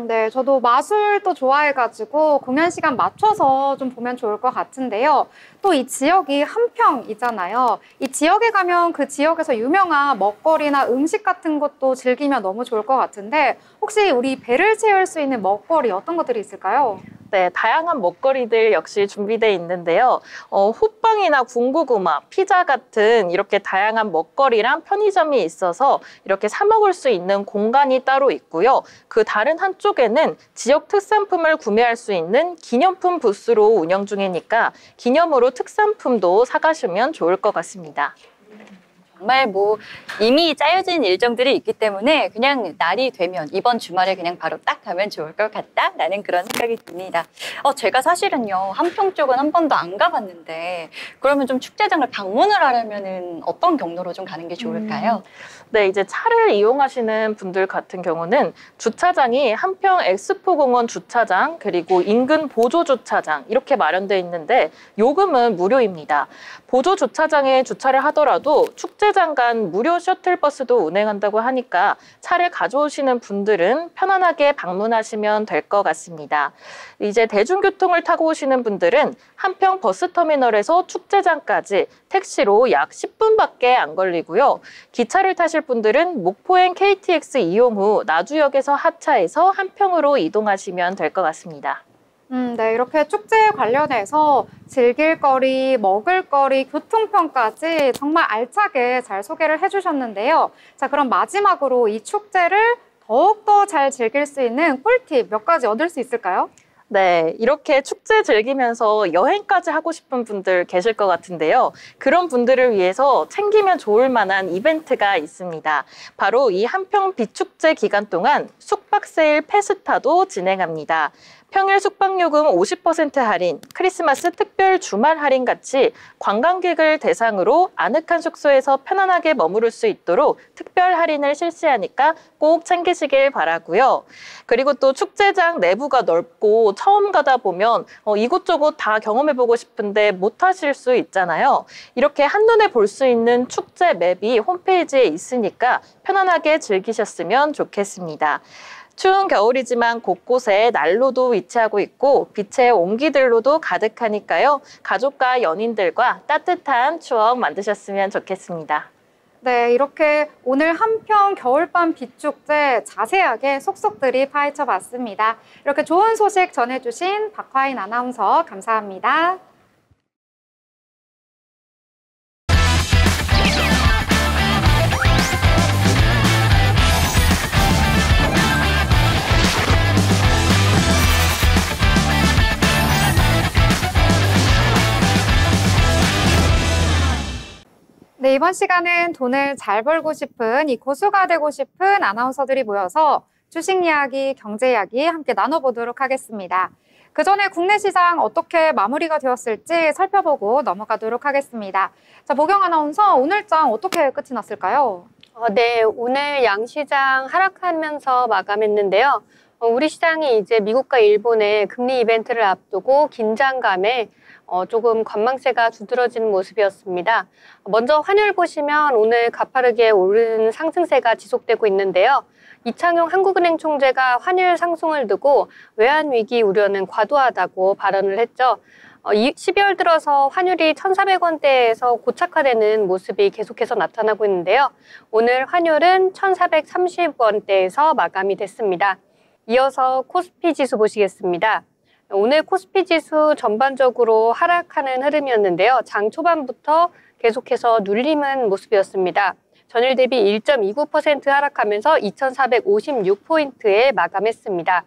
네, 저도 마술도 좋아해가지고 공연 시간 맞춰서 좀 보면 좋을 것 같은데요. 또 이 지역이 한평이잖아요. 이 지역에 가면 그 지역에서 유명한 먹거리나 음식 같은 것도 즐기면 너무 좋을 것 같은데 혹시 우리 배를 채울 수 있는 먹거리 어떤 것들이 있을까요? 네, 다양한 먹거리들 역시 준비되어 있는데요. 호빵이나 군고구마, 피자 같은 이렇게 다양한 먹거리랑 편의점이 있어서 이렇게 사 먹을 수 있는 공간이 따로 있고요. 그 다른 한쪽에는 지역 특산품을 구매할 수 있는 기념품 부스로 운영 중이니까 기념으로 특산품도 사가시면 좋을 것 같습니다. 정말 뭐 이미 짜여진 일정들이 있기 때문에 그냥 날이 되면 이번 주말에 그냥 바로 딱 가면 좋을 것 같다라는 그런 생각이 듭니다. 제가 사실은요 한평 쪽은 한 번도 안 가봤는데 그러면 좀 축제장을 방문을 하려면은 어떤 경로로 좀 가는 게 좋을까요? 네, 이제 차를 이용하시는 분들 같은 경우는 주차장이 한평 엑스포공원 주차장 그리고 인근 보조 주차장 이렇게 마련되어 있는데 요금은 무료입니다. 보조 주차장에 주차를 하더라도 축제장 간 무료 셔틀버스도 운행한다고 하니까 차를 가져오시는 분들은 편안하게 방문하시면 될 것 같습니다. 이제 대중교통을 타고 오시는 분들은 한평 버스터미널에서 축제장까지 택시로 약 10분밖에 안 걸리고요. 기차를 타실 분들은 목포행 KTX 이용 후 나주역에서 하차해서 한평으로 이동하시면 될 것 같습니다. 네, 이렇게 축제에 관련해서 즐길 거리, 먹을 거리, 교통편까지 정말 알차게 잘 소개를 해주셨는데요. 자, 그럼 마지막으로 이 축제를 더욱더 잘 즐길 수 있는 꿀팁 몇 가지 얻을 수 있을까요? 네, 이렇게 축제 즐기면서 여행까지 하고 싶은 분들 계실 것 같은데요. 그런 분들을 위해서 챙기면 좋을 만한 이벤트가 있습니다. 바로 이 한평 비축제 기간 동안 숙박세일 페스타도 진행합니다. 평일 숙박요금 50% 할인, 크리스마스 특별 주말 할인 같이 관광객을 대상으로 아늑한 숙소에서 편안하게 머무를 수 있도록 특별 할인을 실시하니까 꼭 챙기시길 바라고요. 그리고 또 축제장 내부가 넓고 처음 가다 보면 이곳저곳 다 경험해보고 싶은데 못 하실 수 있잖아요. 이렇게 한눈에 볼 수 있는 축제 맵이 홈페이지에 있으니까 편안하게 즐기셨으면 좋겠습니다. 추운 겨울이지만 곳곳에 난로도 위치하고 있고 빛의 온기들로도 가득하니까요. 가족과 연인들과 따뜻한 추억 만드셨으면 좋겠습니다. 네, 이렇게 오늘 한평 겨울밤 비축제 자세하게 속속들이 파헤쳐봤습니다. 이렇게 좋은 소식 전해주신 박화인 아나운서 감사합니다. 네, 이번 시간은 돈을 잘 벌고 싶은 이 고수가 되고 싶은 아나운서들이 모여서 주식 이야기, 경제 이야기 함께 나눠보도록 하겠습니다. 그 전에 국내 시장 어떻게 마무리가 되었을지 살펴보고 넘어가도록 하겠습니다. 자, 보경 아나운서, 오늘 장 어떻게 끝이 났을까요? 네, 오늘 양시장 하락하면서 마감했는데요. 우리 시장이 이제 미국과 일본의 금리 이벤트를 앞두고 긴장감에 조금 관망세가 두드러지는 모습이었습니다. 먼저 환율 보시면 오늘 가파르게 오르는 상승세가 지속되고 있는데요. 이창용 한국은행 총재가 환율 상승을 두고 외환위기 우려는 과도하다고 발언을 했죠. 12월 들어서 환율이 1,400원대에서 고착화되는 모습이 계속해서 나타나고 있는데요. 오늘 환율은 1,430원대에서 마감이 됐습니다. 이어서 코스피 지수 보시겠습니다. 오늘 코스피 지수 전반적으로 하락하는 흐름이었는데요. 장 초반부터 계속해서 눌림은 모습이었습니다. 전일 대비 1.29% 하락하면서 2,456포인트에 마감했습니다.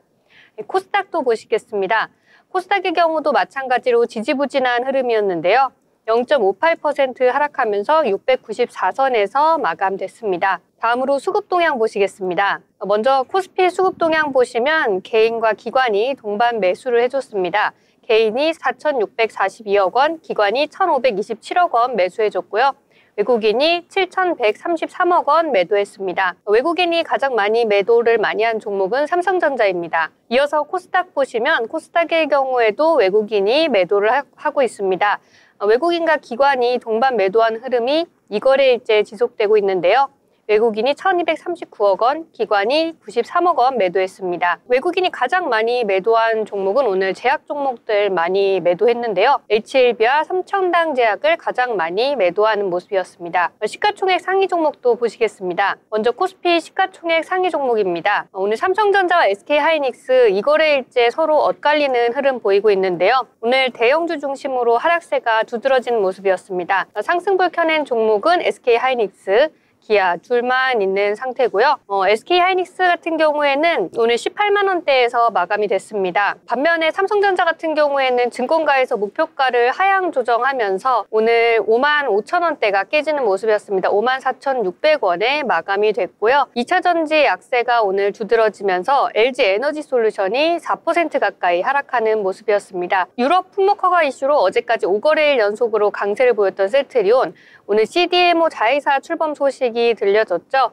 코스닥도 보시겠습니다. 코스닥의 경우도 마찬가지로 지지부진한 흐름이었는데요. 0.58% 하락하면서 694선에서 마감됐습니다. 다음으로 수급 동향 보시겠습니다. 먼저 코스피 수급 동향 보시면 개인과 기관이 동반 매수를 해줬습니다. 개인이 4,642억 원, 기관이 1,527억 원 매수해줬고요. 외국인이 7,133억 원 매도했습니다. 외국인이 가장 많이 매도를 많이 한 종목은 삼성전자입니다. 이어서 코스닥 보시면 코스닥의 경우에도 외국인이 매도를 하고 있습니다. 외국인과 기관이 동반 매도한 흐름이 이 거래일째 지속되고 있는데요. 외국인이 1,239억 원, 기관이 93억 원 매도했습니다. 외국인이 가장 많이 매도한 종목은 오늘 제약 종목들 많이 매도했는데요. HLB와 삼청당 제약을 가장 많이 매도하는 모습이었습니다. 시가총액 상위 종목도 보시겠습니다. 먼저 코스피 시가총액 상위 종목입니다. 오늘 삼성전자와 SK하이닉스 이 거래일째 서로 엇갈리는 흐름 보이고 있는데요. 오늘 대형주 중심으로 하락세가 두드러지는 모습이었습니다. 상승불 켜낸 종목은 SK하이닉스, 기아 둘만 있는 상태고요. SK하이닉스 같은 경우에는 오늘 18만 원대에서 마감이 됐습니다. 반면에 삼성전자 같은 경우에는 증권가에서 목표가를 하향 조정하면서 오늘 5만 5천 원대가 깨지는 모습이었습니다. 5만 4,600원에 마감이 됐고요. 2차 전지 약세가 오늘 두드러지면서 LG 에너지솔루션이 4% 가까이 하락하는 모습이었습니다. 유럽 품목 허가 이슈로 어제까지 5거래일 연속으로 강세를 보였던 셀트리온, 오늘 CDMO 자회사 출범 소식이 들려졌죠.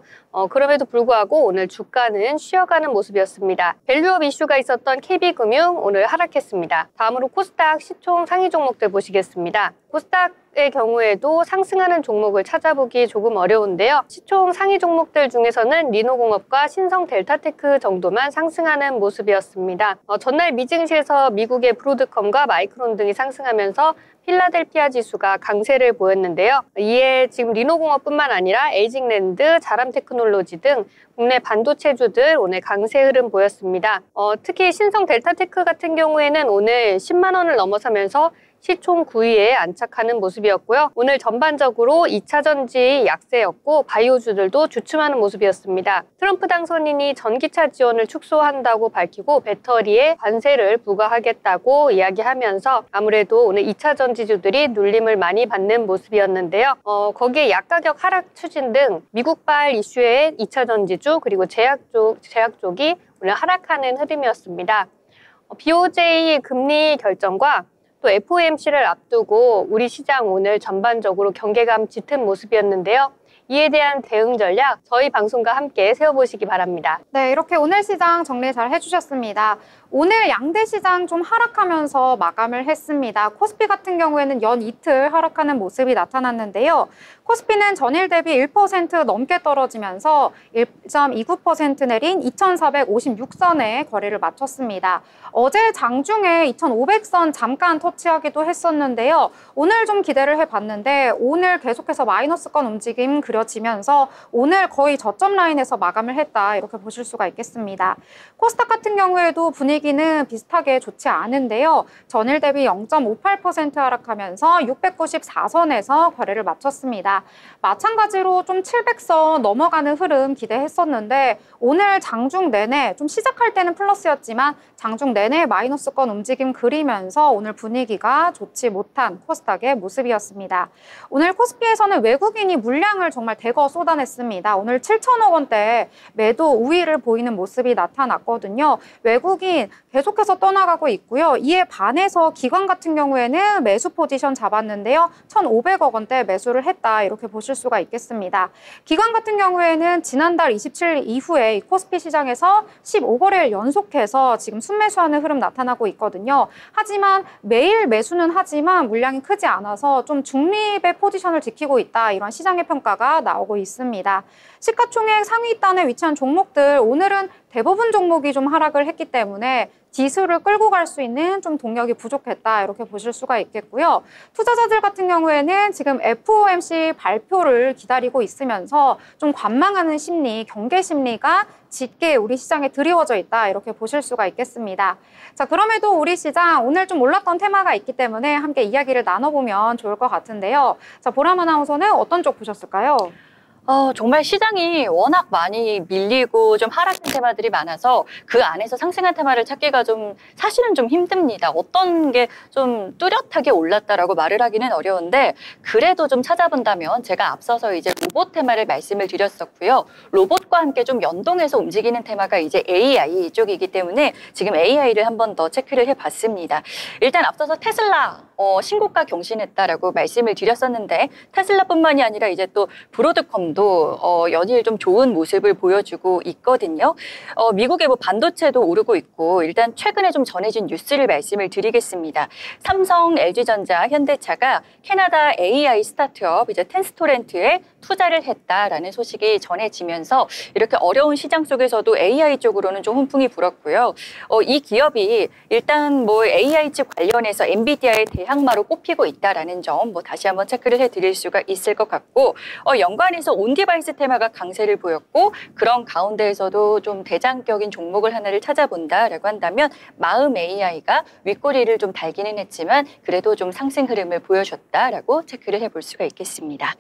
그럼에도 불구하고 오늘 주가는 쉬어가는 모습이었습니다. 밸류업 이슈가 있었던 KB금융 오늘 하락했습니다. 다음으로 코스닥 시총 상위 종목들 보시겠습니다. 코스닥의 경우에도 상승하는 종목을 찾아보기 조금 어려운데요. 시총 상위 종목들 중에서는 리노공업과 신성델타테크 정도만 상승하는 모습이었습니다. 전날 미증시에서 미국의 브로드컴과 마이크론 등이 상승하면서 필라델피아 지수가 강세를 보였는데요. 이에 지금 리노공업뿐만 아니라 에이징랜드, 자람테크놀로지 등 국내 반도체주들 오늘 강세 흐름 보였습니다. 특히 신성델타테크 같은 경우에는 오늘 10만 원을 넘어서면서 시총 9위에 안착하는 모습이었고요. 오늘 전반적으로 2차 전지 약세였고 바이오주들도 주춤하는 모습이었습니다. 트럼프 당선인이 전기차 지원을 축소한다고 밝히고 배터리에 관세를 부과하겠다고 이야기하면서 아무래도 오늘 2차 전지주들이 눌림을 많이 받는 모습이었는데요. 거기에 약가격 하락 추진 등 미국발 이슈의 2차 전지주 그리고 제약 쪽이 오늘 하락하는 흐름이었습니다. BOJ 금리 결정과 또 FOMC를 앞두고 우리 시장 오늘 전반적으로 경계감 짙은 모습이었는데요. 이에 대한 대응 전략 저희 방송과 함께 세워보시기 바랍니다. 네, 이렇게 오늘 시장 정리 잘 해주셨습니다. 오늘 양대 시장 좀 하락하면서 마감을 했습니다. 코스피 같은 경우에는 연 이틀 하락하는 모습이 나타났는데요. 코스피는 전일 대비 1% 넘게 떨어지면서 1.29% 내린 2,456선에 거래를 마쳤습니다. 어제 장중에 2,500선 잠깐 터치하기도 했었는데요. 오늘 좀 기대를 해봤는데 오늘 계속해서 마이너스권 움직임 그려지면서 오늘 거의 저점 라인에서 마감을 했다 이렇게 보실 수가 있겠습니다. 코스닥 같은 경우에도 분위기는 비슷하게 좋지 않은데요. 전일 대비 0.58% 하락하면서 694선에서 거래를 마쳤습니다. 마찬가지로 좀 700선 넘어가는 흐름 기대했었는데 오늘 장중 내내 좀 시작할 때는 플러스였지만 장중 내내 마이너스권 움직임 그리면서 오늘 분위기가 좋지 못한 코스닥의 모습이었습니다. 오늘 코스피에서는 외국인이 물량을 정말 대거 쏟아냈습니다. 오늘 7천억 원대 매도 우위를 보이는 모습이 나타났거든요. 외국인 계속해서 떠나가고 있고요. 이에 반해서 기관 같은 경우에는 매수 포지션 잡았는데요. 1,500억 원대 매수를 했다 이렇게 보실 수가 있겠습니다. 기관 같은 경우에는 지난달 27일 이후에 코스피 시장에서 15거래일 연속해서 지금 순매수하는 흐름 나타나고 있거든요. 하지만 매일 매수는 하지만 물량이 크지 않아서 좀 중립의 포지션을 지키고 있다 이런 시장의 평가가 나오고 있습니다. 시가총액 상위 단에 위치한 종목들 오늘은 대부분 종목이 좀 하락을 했기 때문에 지수를 끌고 갈 수 있는 좀 동력이 부족했다 이렇게 보실 수가 있겠고요. 투자자들 같은 경우에는 지금 FOMC 발표를 기다리고 있으면서 좀 관망하는 심리, 경계 심리가 짙게 우리 시장에 드리워져 있다 이렇게 보실 수가 있겠습니다. 자, 그럼에도 우리 시장 오늘 좀 올랐던 테마가 있기 때문에 함께 이야기를 나눠보면 좋을 것 같은데요. 자, 보람 아나운서는 어떤 쪽 보셨을까요? 정말 시장이 워낙 많이 밀리고 좀 하락한 테마들이 많아서 그 안에서 상승한 테마를 찾기가 사실은 좀 힘듭니다. 어떤 게 좀 뚜렷하게 올랐다라고 말을 하기는 어려운데 그래도 좀 찾아본다면 제가 앞서서 이제 로봇 테마를 말씀을 드렸었고요. 로봇과 함께 좀 연동해서 움직이는 테마가 이제 AI 쪽이기 때문에 지금 AI를 한 번 더 체크를 해봤습니다. 일단 앞서서 테슬라 신고가 경신했다라고 말씀을 드렸었는데 테슬라뿐만이 아니라 이제 또 브로드컴도 연일 좀 좋은 모습을 보여주고 있거든요. 미국의 뭐 반도체도 오르고 있고 일단 최근에 좀 전해진 뉴스를 말씀을 드리겠습니다. 삼성, LG전자, 현대차가 캐나다 AI 스타트업 이제 텐스토렌트에 투자를 했다라는 소식이 전해지면서 이렇게 어려운 시장 속에서도 AI 쪽으로는 좀 훈풍이 불었고요. 이 기업이 일단 뭐 AI 칩 관련해서 엔비디아의 대항마로 꼽히고 있다라는 점 다시 한번 체크를 해드릴 수가 있을 것 같고 연관해서 온디바이스 테마가 강세를 보였고 그런 가운데에서도 좀 대장격인 종목을 하나를 찾아본다라고 한다면 마음 AI가 윗꼬리를 좀 달기는 했지만 그래도 좀 상승 흐름을 보여줬다라고 체크를 해볼 수가 있겠습니다.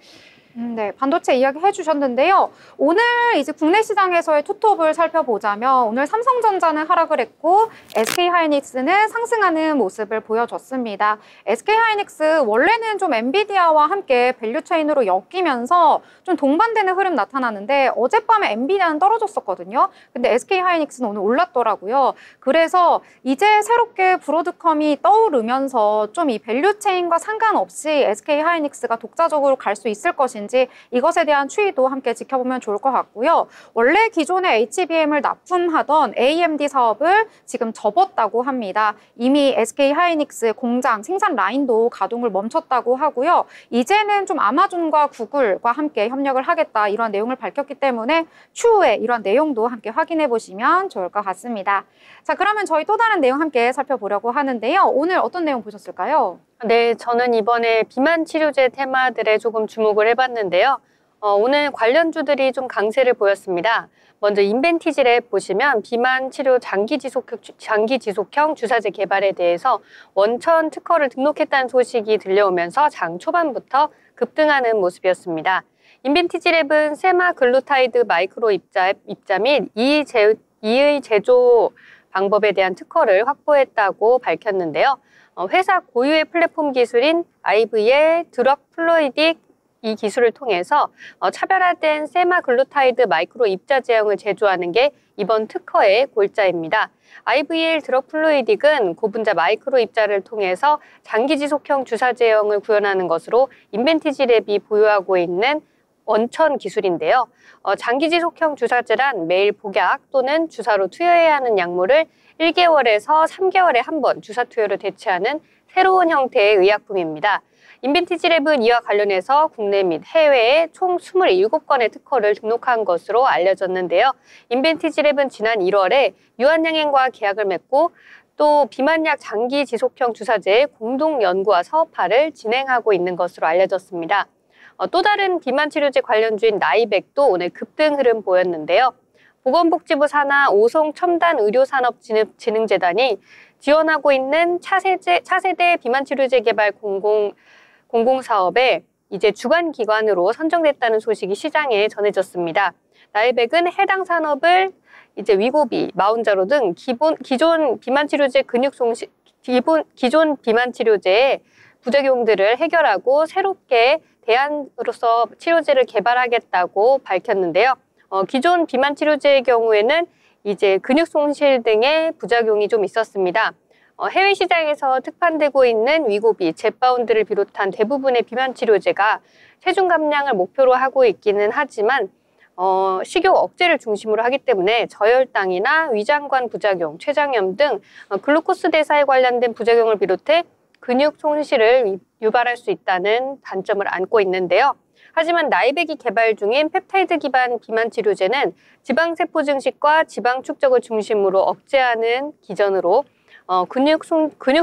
네, 반도체 이야기 해주셨는데요. 오늘 이제 국내 시장에서의 투톱을 살펴보자면 오늘 삼성전자는 하락을 했고 SK하이닉스는 상승하는 모습을 보여줬습니다. SK하이닉스 원래는 좀 엔비디아와 함께 밸류체인으로 엮이면서 좀 동반되는 흐름 나타나는데 어젯밤에 엔비디아는 떨어졌었거든요. 근데 SK하이닉스는 오늘 올랐더라고요. 그래서 이제 새롭게 브로드컴이 떠오르면서 좀 이 밸류체인과 상관없이 SK하이닉스가 독자적으로 갈 수 있을 것인지 이것에 대한 추이도 함께 지켜보면 좋을 것 같고요. 원래 기존에 HBM을 납품하던 AMD 사업을 지금 접었다고 합니다. 이미 SK하이닉스 공장 생산 라인도 가동을 멈췄다고 하고요. 이제는 좀 아마존과 구글과 함께 협력을 하겠다 이런 내용을 밝혔기 때문에 추후에 이런 내용도 함께 확인해 보시면 좋을 것 같습니다. 자, 그러면 저희 또 다른 내용 함께 살펴보려고 하는데요. 오늘 어떤 내용 보셨을까요? 네, 저는 이번에 비만 치료제 테마들에 조금 주목을 해봤는데요. 오늘 관련주들이 좀 강세를 보였습니다. 먼저 인벤티지랩 보시면 비만 치료 장기 지속형 주사제 개발에 대해서 원천 특허를 등록했다는 소식이 들려오면서 장 초반부터 급등하는 모습이었습니다. 인벤티지랩은 세마글루타이드 마이크로 입자 및 이의 제조 방법에 대한 특허를 확보했다고 밝혔는데요. 회사 고유의 플랫폼 기술인 IV의 드럭 플루이딕 이 기술을 통해서 차별화된 세마글루타이드 마이크로 입자 제형을 제조하는 게 이번 특허의 골자입니다. IVL 드럭 플루이딕은 고분자 마이크로 입자를 통해서 장기 지속형 주사 제형을 구현하는 것으로 인벤티지랩이 보유하고 있는 원천 기술인데요. 장기 지속형 주사제란 매일 복약 또는 주사로 투여해야 하는 약물을 1개월에서 3개월에 한 번 주사 투여로 대체하는 새로운 형태의 의약품입니다. 인벤티지랩은 이와 관련해서 국내 및 해외에 총 27건의 특허를 등록한 것으로 알려졌는데요. 인벤티지랩은 지난 1월에 유한양행과 계약을 맺고 또 비만약 장기 지속형 주사제의 공동 연구와 사업화를 진행하고 있는 것으로 알려졌습니다. 또 다른 비만 치료제 관련주인 나이백도 오늘 급등 흐름 보였는데요. 보건복지부 산하 오송 첨단의료산업진흥재단이 지원하고 있는 차세대 비만치료제 개발 공공사업에 이제 주관기관으로 선정됐다는 소식이 시장에 전해졌습니다. 나이백은 해당 산업을 이제 위고비, 마운자로 등 기존 비만치료제 기존 비만치료제의 부작용들을 해결하고 새롭게 대안으로서 치료제를 개발하겠다고 밝혔는데요. 기존 비만 치료제의 경우에는 이제 근육 손실 등의 부작용이 좀 있었습니다. 해외 시장에서 특판되고 있는 위고비, 젯바운드를 비롯한 대부분의 비만 치료제가 체중 감량을 목표로 하고 있기는 하지만 식욕 억제를 중심으로 하기 때문에 저혈당이나 위장관 부작용, 췌장염 등 글루코스 대사에 관련된 부작용을 비롯해 근육 손실을 유발할 수 있다는 단점을 안고 있는데요. 하지만 나이백이 개발 중인 펩타이드 기반 비만 치료제는 지방세포 증식과 지방 축적을 중심으로 억제하는 기전으로 근육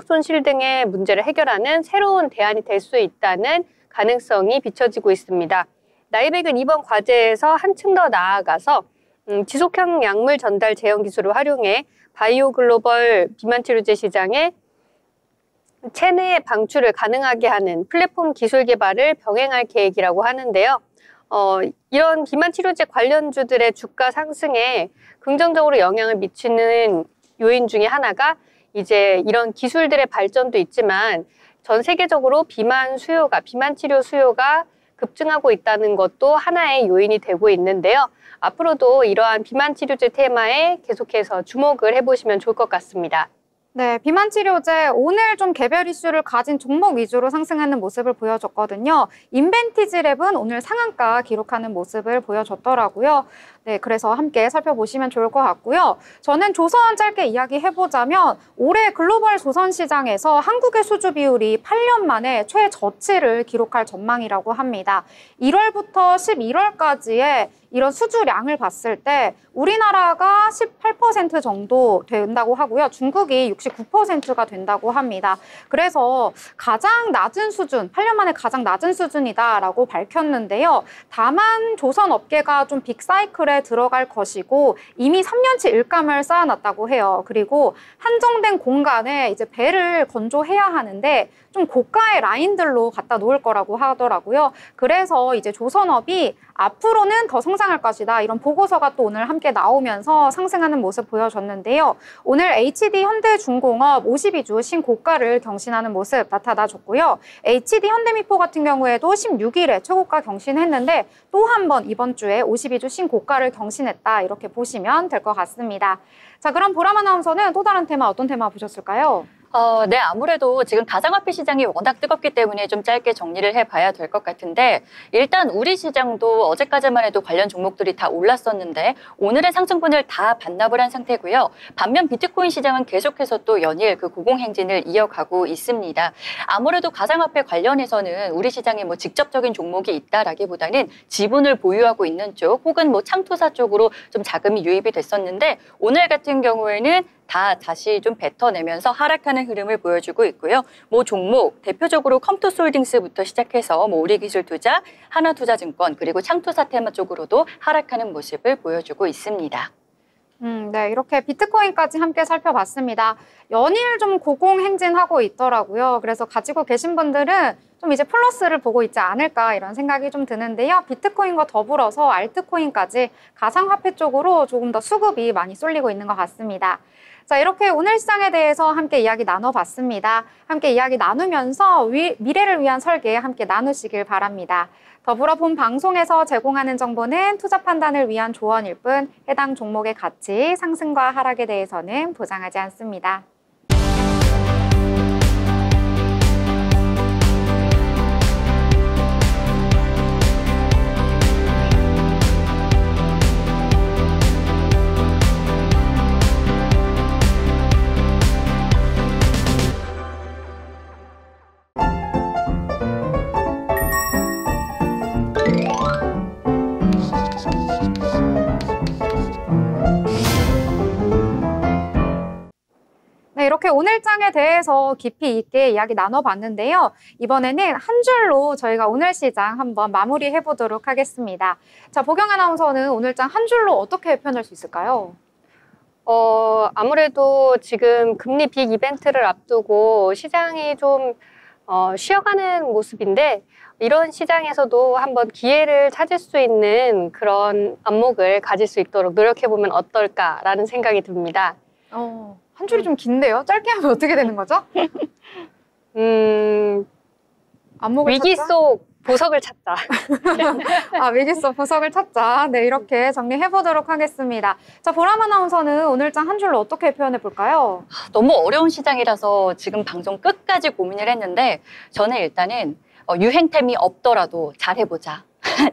손실 등의 문제를 해결하는 새로운 대안이 될 수 있다는 가능성이 비춰지고 있습니다. 나이백은 이번 과제에서 한층 더 나아가서 지속형 약물 전달 제형 기술을 활용해 바이오 글로벌 비만 치료제 시장에 체내 방출을 가능하게 하는 플랫폼 기술 개발을 병행할 계획이라고 하는데요. 이런 비만 치료제 관련주들의 주가 상승에 긍정적으로 영향을 미치는 요인 중에 하나가 이제 이런 기술들의 발전도 있지만 전 세계적으로 비만 치료 수요가 급증하고 있다는 것도 하나의 요인이 되고 있는데요. 앞으로도 이러한 비만 치료제 테마에 계속해서 주목을 해보시면 좋을 것 같습니다. 네, 비만 치료제 오늘 좀 개별 이슈를 가진 종목 위주로 상승하는 모습을 보여줬거든요. 인벤티지랩은 오늘 상한가 기록하는 모습을 보여줬더라고요. 네, 그래서 함께 살펴보시면 좋을 것 같고요. 저는 조선 짧게 이야기해보자면 올해 글로벌 조선 시장에서 한국의 수주 비율이 8년 만에 최저치를 기록할 전망이라고 합니다. 1월부터 11월까지의 이런 수주량을 봤을 때 우리나라가 18% 정도 된다고 하고요. 중국이 69%가 된다고 합니다. 그래서 가장 낮은 수준, 8년 만에 가장 낮은 수준이다라고 밝혔는데요. 다만 조선 업계가 좀 빅사이클에 들어갈 것이고 이미 3년치 일감을 쌓아놨다고 해요. 그리고 한정된 공간에 이제 배를 건조해야 하는데 좀 고가의 라인들로 갖다 놓을 거라고 하더라고요. 그래서 이제 조선업이 앞으로는 더 성장할 것이다. 이런 보고서가 또 오늘 함께 나오면서 상승하는 모습 보여줬는데요. 오늘 HD 현대중공업 52주 신고가를 경신하는 모습 나타나줬고요. HD 현대미포 같은 경우에도 16일에 최고가 경신했는데 또 한 번 이번 주에 52주 신고가를 경신했다. 이렇게 보시면 될 것 같습니다. 자, 그럼 보람 아나운서는 또 다른 테마 어떤 테마 보셨을까요? 네, 아무래도 지금 가상화폐 시장이 워낙 뜨겁기 때문에 좀 짧게 정리를 해봐야 될 것 같은데 일단 우리 시장도 어제까지만 해도 관련 종목들이 다 올랐었는데 오늘의 상승분을 다 반납을 한 상태고요. 반면 비트코인 시장은 계속해서 또 연일 그 고공행진을 이어가고 있습니다. 아무래도 가상화폐 관련해서는 우리 시장에 뭐 직접적인 종목이 있다라기보다는 지분을 보유하고 있는 쪽 혹은 뭐 창투사 쪽으로 좀 자금이 유입이 됐었는데 오늘 같은 경우에는 다시 좀 뱉어내면서 하락하는 흐름을 보여주고 있고요. 뭐 종목 대표적으로 컴투스홀딩스부터 시작해서 뭐 우리기술투자, 하나투자증권 그리고 창투사 테마 쪽으로도 하락하는 모습을 보여주고 있습니다. 네, 이렇게 비트코인까지 함께 살펴봤습니다. 연일 좀 고공행진하고 있더라고요. 그래서 가지고 계신 분들은 좀 이제 플러스를 보고 있지 않을까 이런 생각이 좀 드는데요. 비트코인과 더불어서 알트코인까지 가상화폐 쪽으로 조금 더 수급이 많이 쏠리고 있는 것 같습니다. 자, 이렇게 오늘 시장에 대해서 함께 이야기 나눠봤습니다. 함께 이야기 나누면서 미래를 위한 설계 함께 나누시길 바랍니다. 더불어 본 방송에서 제공하는 정보는 투자 판단을 위한 조언일 뿐 해당 종목의 가치, 상승과 하락에 대해서는 보장하지 않습니다. 네, 이렇게 오늘장에 대해서 깊이 있게 이야기 나눠봤는데요. 이번에는 한 줄로 저희가 오늘 시장 한번 마무리해 보도록 하겠습니다. 자, 보경 아나운서는 오늘장 한 줄로 어떻게 표현할 수 있을까요? 아무래도 지금 금리 빅 이벤트를 앞두고 시장이 좀 쉬어가는 모습인데 이런 시장에서도 한번 기회를 찾을 수 있는 그런 안목을 가질 수 있도록 노력해보면 어떨까라는 생각이 듭니다. 한 줄이 좀 긴데요? 짧게 하면 어떻게 되는 거죠? 안목을 위기 찾자? 속 보석을 찾자. 위기 속 보석을 찾자. 네, 이렇게 정리해보도록 하겠습니다. 자, 보람 아나운서는 오늘장 한 줄로 어떻게 표현해 볼까요? 너무 어려운 시장이라서 지금 방송 끝까지 고민을 했는데 저는 일단은 유행템이 없더라도 잘해보자.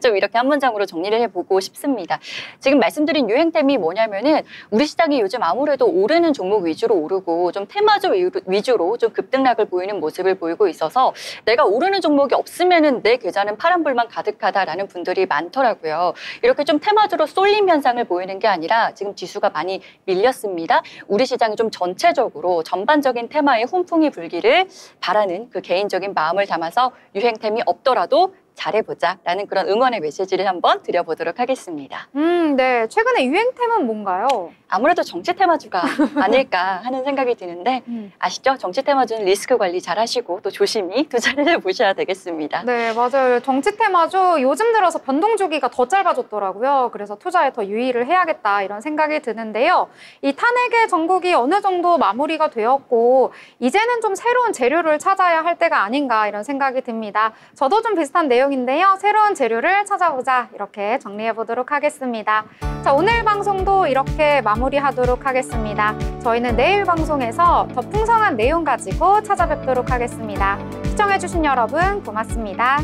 좀 이렇게 한 문장으로 정리를 해보고 싶습니다. 지금 말씀드린 유행템이 뭐냐면은 우리 시장이 요즘 아무래도 오르는 종목 위주로 오르고 좀 테마주 위주로 좀 급등락을 보이는 모습을 보이고 있어서 내가 오르는 종목이 없으면은 내 계좌는 파란불만 가득하다라는 분들이 많더라고요. 이렇게 좀 테마주로 쏠림 현상을 보이는 게 아니라 지금 지수가 많이 밀렸습니다. 우리 시장이 좀 전체적으로 전반적인 테마에 훈풍이 불기를 바라는 그 개인적인 마음을 담아서 유행템이 없더라도 잘해보자라는 그런 응원의 메시지를 한번 드려보도록 하겠습니다. 네. 최근에 유행템은 뭔가요? 아무래도 정치 테마주가 아닐까 하는 생각이 드는데 아시죠? 정치 테마주는 리스크 관리 잘 하시고 또 조심히 투자를 해보셔야 되겠습니다. 네, 맞아요. 정치 테마주 요즘 들어서 변동 주기가 더 짧아졌더라고요. 그래서 투자에 더 유의를 해야겠다 이런 생각이 드는데요. 이 탄핵의 전국이 어느 정도 마무리가 되었고 이제는 좀 새로운 재료를 찾아야 할 때가 아닌가 이런 생각이 듭니다. 저도 좀 비슷한 내용인데요. 새로운 재료를 찾아보자 이렇게 정리해 보도록 하겠습니다. 자, 오늘 방송도 이렇게 마무리하도록 하겠습니다. 저희는 내일 방송에서 더 풍성한 내용 가지고 찾아뵙도록 하겠습니다. 시청해주신 여러분 고맙습니다.